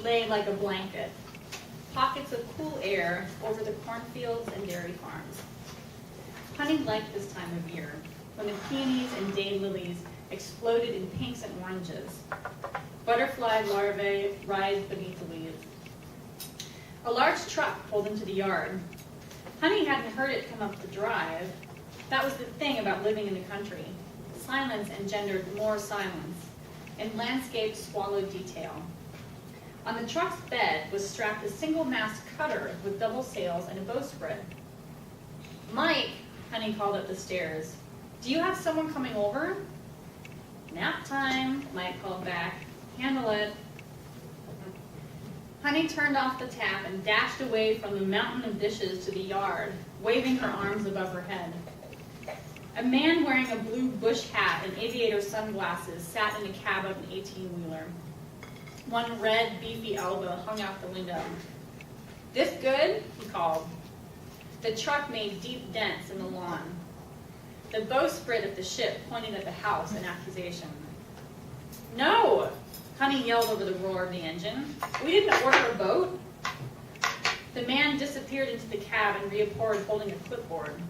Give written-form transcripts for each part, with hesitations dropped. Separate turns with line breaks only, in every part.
lay like a blanket, pockets of cool air over the cornfields and dairy farms. Honey liked this time of year, when the peonies and daylilies exploded in pinks and oranges. Butterfly larvae writhed beneath the leaves. A large truck pulled into the yard. Honey hadn't heard it come up the drive. That was the thing about living in the country. Silence engendered more silence, and landscape swallowed detail. On the truck's bed was strapped a single-mast cutter with double sails and a bowsprit. "Mike," Honey called up the stairs, "do you have someone coming over?" "Nap time," Mike called back. "Handle it." Honey turned off the tap and dashed away from the mountain of dishes to the yard, waving her arms above her head. A man wearing a blue bush hat and aviator sunglasses sat in a cab of an 18-wheeler. One red, beefy elbow hung out the window. "This good?" he called. The truck made deep dents in the lawn. The bowsprit of the ship pointed at the house in accusation. "No!" Honey yelled over the roar of the engine. "We didn't order a boat." The man disappeared into the cab and reappeared holding a clipboard.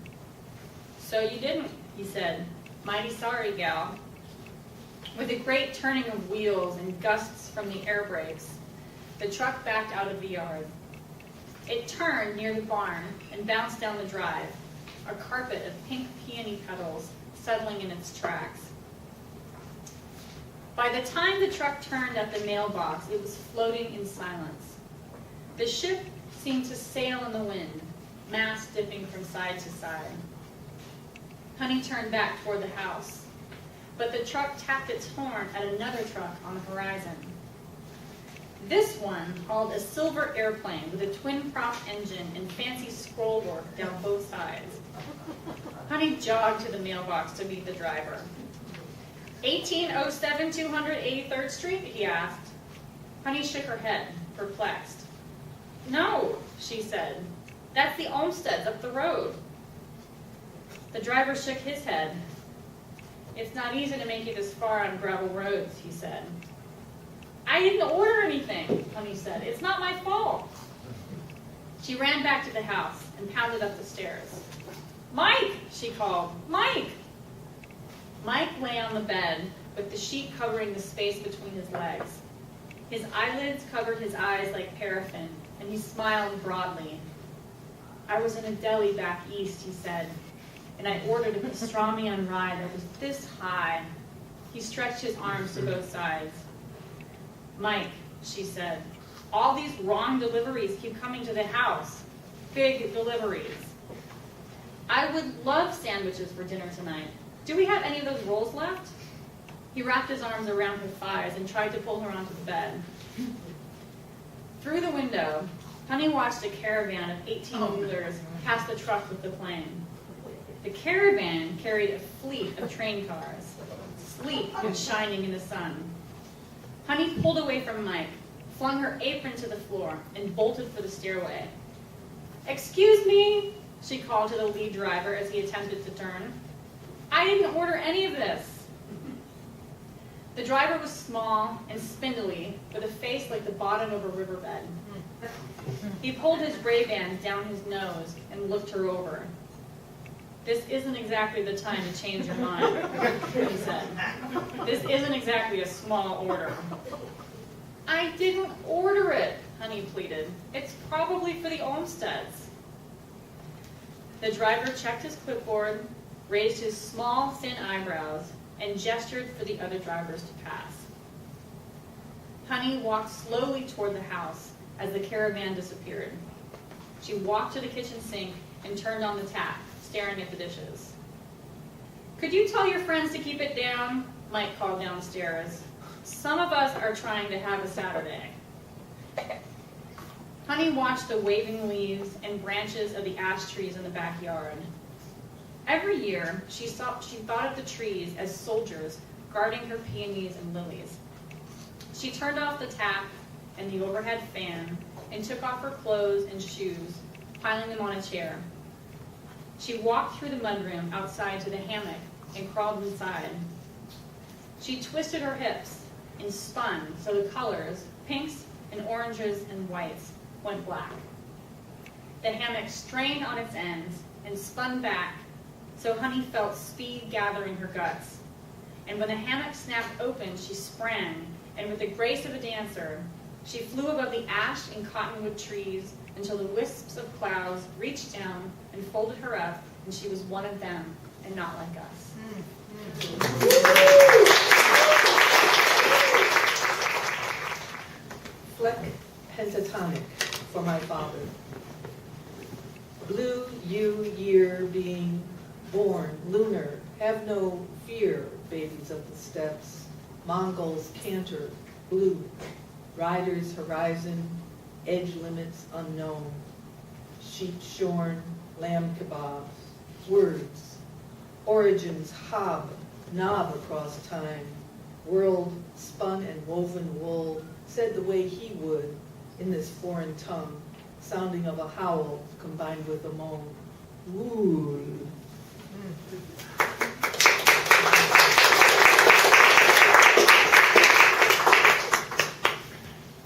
"So you didn't," he said. "Mighty sorry, gal." With a great turning of wheels and gusts from the air brakes, the truck backed out of the yard. It turned near the barn and bounced down the drive, a carpet of pink peony petals settling in its tracks. By the time the truck turned at the mailbox, it was floating in silence. The ship seemed to sail in the wind, masts dipping from side to side. Honey turned back toward the house, but the truck tapped its horn at another truck on the horizon. This one hauled a silver airplane with a twin-prop engine and fancy scroll work down both sides. Honey jogged to the mailbox to meet the driver. 1807 283rd Street, he asked. Honey shook her head, perplexed. "No," she said. "That's the Olmsteads up the road." The driver shook his head. "It's not easy to make it this far on gravel roads," he said. "I didn't order anything," Honey said. "It's not my fault." She ran back to the house and pounded up the stairs. "Mike," she called. "Mike!" Mike lay on the bed with the sheet covering the space between his legs. His eyelids covered his eyes like paraffin, and he smiled broadly. "I was in a deli back east," he said, "and I ordered a pastrami on rye that was this high." He stretched his arms to both sides. "Mike," she said, "all these wrong deliveries keep coming to the house. Big deliveries. I would love sandwiches for dinner tonight. Do we have any of those rolls left?" He wrapped his arms around her thighs and tried to pull her onto the bed. Through the window, Honey watched a caravan of 18-wheelers pass the truck with the plane. The caravan carried a fleet of train cars, sleek and shining in the sun. Honey pulled away from Mike, flung her apron to the floor, and bolted for the stairway. "Excuse me," she called to the lead driver as he attempted to turn. "I didn't order any of this." The driver was small and spindly, with a face like the bottom of a riverbed. He pulled his Ray-Bans down his nose and looked her over. "This isn't exactly the time to change your mind," he said. "This isn't exactly a small order." "I didn't order it," Honey pleaded. "It's probably for the Olmsteads." The driver checked his clipboard, raised his small, thin eyebrows, and gestured for the other drivers to pass. Honey walked slowly toward the house as the caravan disappeared. She walked to the kitchen sink and turned on the tap, staring at the dishes. "Could you tell your friends to keep it down?" Mike called downstairs. "Some of us are trying to have a Saturday." Honey watched the waving leaves and branches of the ash trees in the backyard. Every year, she thought of the trees as soldiers guarding her peonies and lilies. She turned off the tap and the overhead fan and took off her clothes and shoes, piling them on a chair. She walked through the mudroom outside to the hammock and crawled inside. She twisted her hips and spun so the colors, pinks and oranges and whites went black. The hammock strained on its ends and spun back, so Honey felt speed gather in her guts. And when the hammock snapped open, she sprang, and with the grace of a dancer, she flew above the ash and cottonwood trees until the wisps of clouds reached down and folded her up, and she was one of them and not like us.
Fleck pentatonic for my father. Blue you year being born, lunar, have no fear, babies of the steppes. Mongols canter, blue, riders horizon, edge limits unknown. Sheep shorn, lamb kebabs, words, origins hob, knob across time. World spun and woven wool, said the way he would in this foreign tongue, sounding of a howl combined with a moan. Ooh.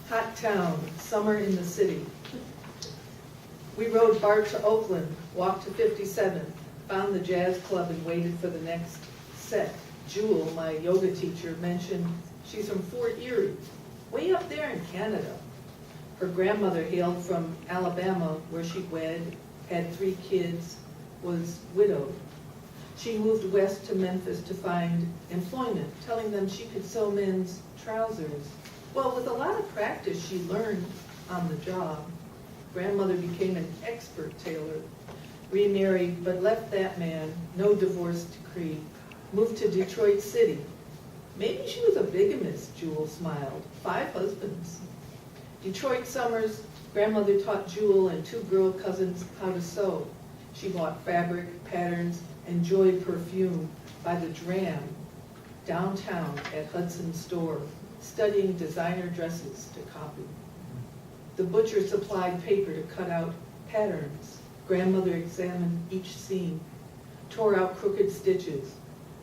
Hot town, summer in the city. We rode BART to Oakland, walked to 57th, found the jazz club and waited for the next set. Jewel, my yoga teacher, mentioned she's from Fort Erie, way up there in Canada. Her grandmother hailed from Alabama, where she wed, had 3 kids, was widowed. She moved west to Memphis to find employment, telling them she could sew men's trousers. Well, with a lot of practice, she learned on the job. Grandmother became an expert tailor, remarried, but left that man, no divorce decree, moved to Detroit City. Maybe she was a bigamist, Jewel smiled. 5 husbands. Detroit summers, grandmother taught Jewel and 2 girl cousins how to sew. She bought fabric, patterns, and joy perfume by the dram downtown at Hudson Store, studying designer dresses to copy. The butcher supplied paper to cut out patterns. Grandmother examined each seam, tore out crooked stitches.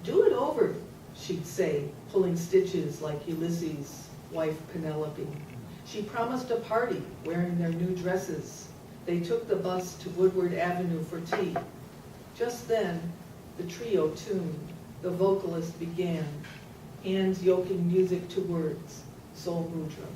Do it over, she'd say, pulling stitches like Ulysses' wife Penelope. She promised a party wearing their new dresses. They took the bus to Woodward Avenue for tea. Just then, the trio tuned. The vocalist began, hands yoking music to words, Soul Mudra.